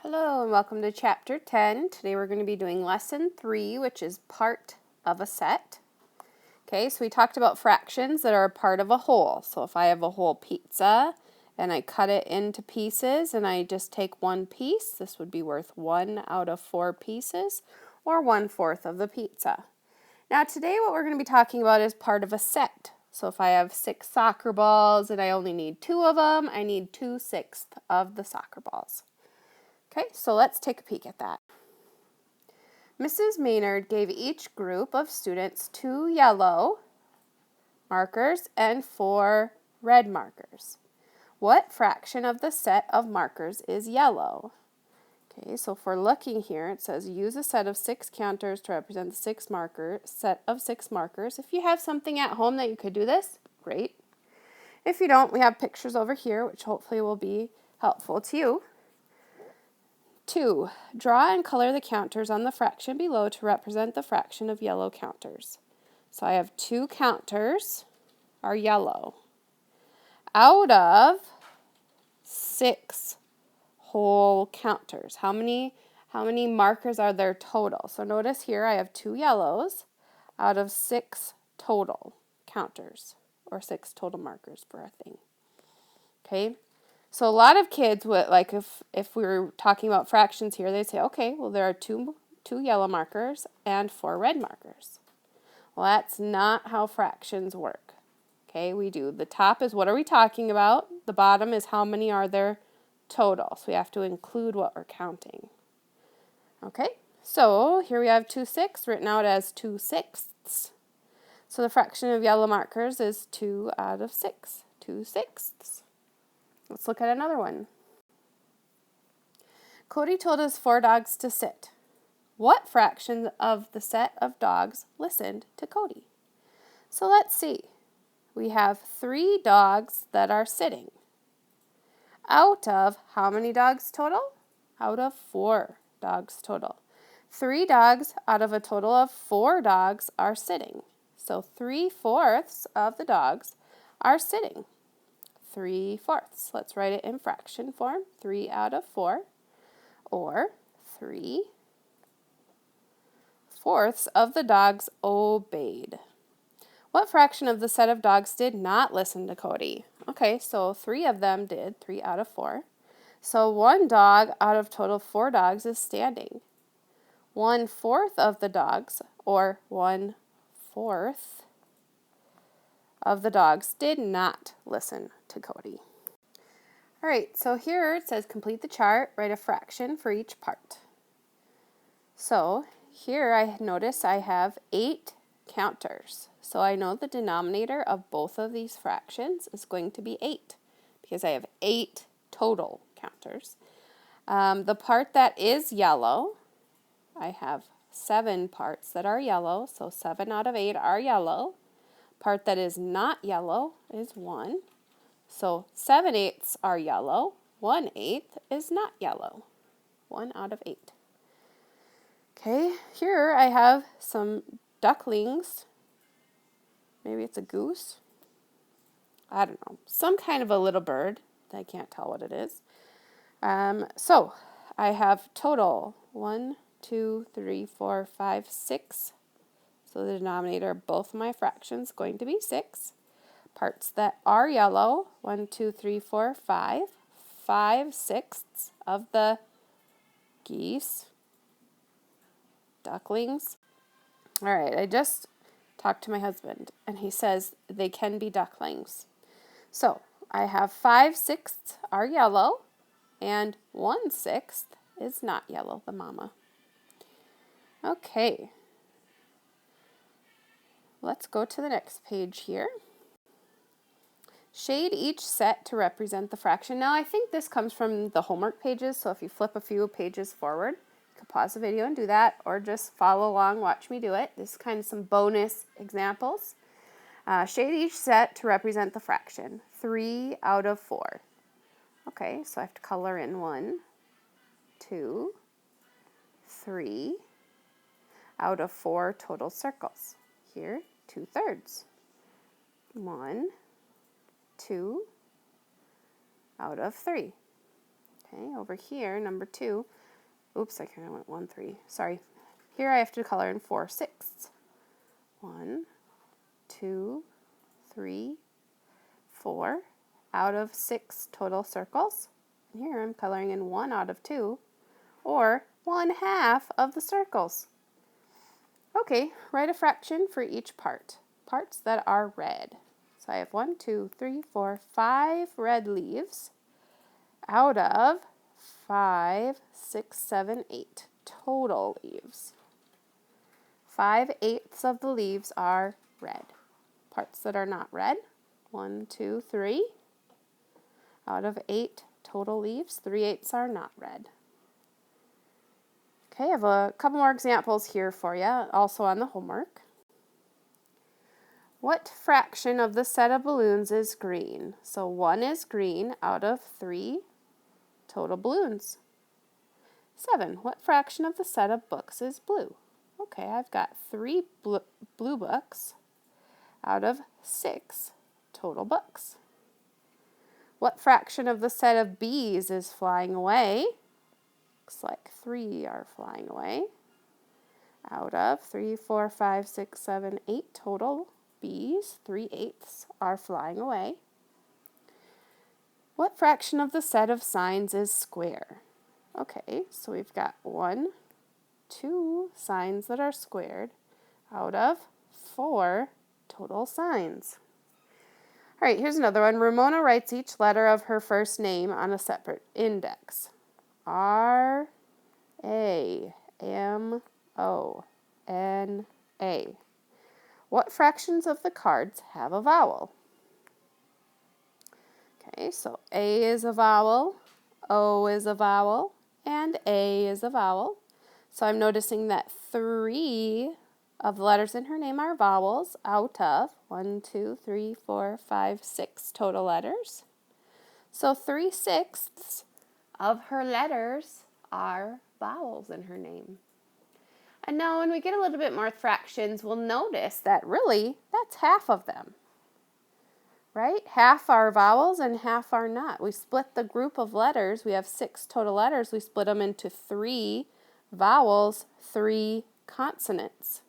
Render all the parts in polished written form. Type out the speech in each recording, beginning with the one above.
Hello and welcome to Chapter 10. Today we're going to be doing Lesson 3, which is part of a set. Okay, so we talked about fractions that are a part of a whole. So if I have a whole pizza and I cut it into pieces and I just take one piece, this would be worth 1 out of 4 pieces, or 1/4 of the pizza. Now today what we're going to be talking about is part of a set. So if I have 6 soccer balls and I only need 2 of them, I need 2/6 of the soccer balls. Okay, so let's take a peek at that. Mrs. Maynard gave each group of students 2 yellow markers and 4 red markers. What fraction of the set of markers is yellow? Okay, so if we're looking here, it says use a set of 6 counters to represent the set of 6 markers. If you have something at home that you could do this, great. If you don't, we have pictures over here, which hopefully will be helpful to you. 2. Draw and color the counters on the fraction below to represent the fraction of yellow counters. So I have 2 counters are yellow. Out of 6 whole counters, how many markers are there total? So notice here I have 2 yellows out of 6 total counters, or 6 total markers for a thing. Okay? So a lot of kids would, like if we were talking about fractions here, they'd say, okay, well there are two yellow markers and 4 red markers. Well, that's not how fractions work. Okay, we do. The top is what are we talking about? The bottom is how many are there total. So we have to include what we're counting. Okay, so here we have 2/6 written out as 2/6. So the fraction of yellow markers is 2 out of 6, 2/6. Let's look at another one. Cody told his 4 dogs to sit. What fraction of the set of dogs listened to Cody? So let's see. We have 3 dogs that are sitting. Out of how many dogs total? Out of 4 dogs total. 3 dogs out of a total of 4 dogs are sitting. So 3/4 of the dogs are sitting. 3/4. Let's write it in fraction form. 3 out of 4, or 3/4 of the dogs obeyed. What fraction of the set of dogs did not listen to Cody? Okay, so 3 of them did, 3 out of 4. So 1 dog out of total 4 dogs is standing. 1/4 of the dogs, or 1/4 of the dogs, did not listen to Cody. All right, so here it says complete the chart, write a fraction for each part. So here I notice I have 8 counters. So I know the denominator of both of these fractions is going to be 8 because I have 8 total counters. The part that is yellow, I have 7 parts that are yellow, so 7 out of 8 are yellow. Part that is not yellow is 1. So 7/8 are yellow. 1/8 is not yellow. 1 out of 8. Okay, here I have some ducklings. Maybe it's a goose. I don't know. Some kind of a little bird. I can't tell what it is. So I have total 1, 2, 3, 4, 5, 6. So the denominator of both of my fractions is going to be 6. Parts that are yellow, 1, 2, 3, 4, 5. 5/6 of the geese, ducklings. All right, I just talked to my husband, and he says they can be ducklings. So I have 5/6 are yellow, and 1/6 is not yellow, the mama. Okay. Let's go to the next page here. Shade each set to represent the fraction. Now, I think this comes from the homework pages, so if you flip a few pages forward, you can pause the video and do that, or just follow along, watch me do it. This is kind of some bonus examples. Shade each set to represent the fraction. 3 out of 4. Okay, so I have to color in 1, 2, 3 out of 4 total circles. Here, 2/3. 1, 2 out of 3. Okay, over here, number 2. Oops, I kind of went 1, 3. Sorry. Here I have to color in 4/6. 1, 2, 3, 4 out of 6 total circles. And here I'm coloring in 1 out of 2, or 1/2 of the circles. Okay, write a fraction for each part. Parts that are red. So I have 1, 2, 3, 4, 5 red leaves out of 5, 6, 7, 8 total leaves. 5/8 of the leaves are red. Parts that are not red. 1, 2, 3 out of 8 total leaves. 3/8 are not red. Okay, I have a couple more examples here for you, also on the homework. What fraction of the set of balloons is green? So 1 is green out of 3 total balloons. 7, what fraction of the set of books is blue? Okay, I've got 3 blue books out of 6 total books. What fraction of the set of bees is flying away? Looks like 3 are flying away. Out of 3, 4, 5, 6, 7, 8 total bees, 3/8 are flying away. What fraction of the set of signs is square? Okay, so we've got 1, 2 signs that are squared out of 4 total signs. All right, here's another one. Ramona writes each letter of her first name on a separate index. R, A, M, O, N, A. What fractions of the cards have a vowel? Okay, so A is a vowel, O is a vowel, and A is a vowel. So I'm noticing that 3 of the letters in her name are vowels out of 1, 2, 3, 4, 5, 6 total letters. So 3/6 of her letters are vowels in her name. And now when we get a little bit more fractions, we'll notice that really that's half of them. Right? Half are vowels and half are not. We split the group of letters. We have 6 total letters. We split them into 3 vowels, 3 consonants.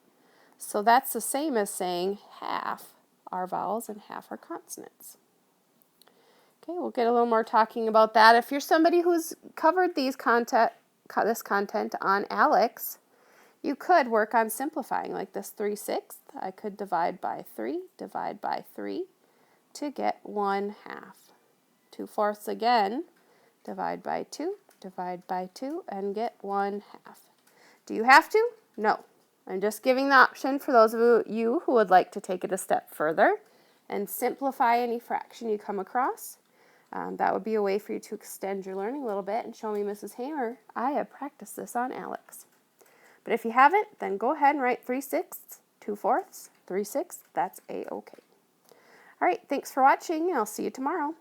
So that's the same as saying half are vowels and half are consonants. Okay, we'll get a little more talking about that. If you're somebody who's covered this content on ALEKS, you could work on simplifying like this 3/6. I could divide by 3 to get 1/2. 2/4 again, divide by 2, and get 1/2. Do you have to? No. I'm just giving the option for those of you who would like to take it a step further and simplify any fraction you come across. That would be a way for you to extend your learning a little bit and show me, Mrs. Hamer, I have practiced this on ALEKS. But if you haven't, then go ahead and write 3/6, 2/4, 3/6. That's A-OK. All right, thanks for watching. I'll see you tomorrow.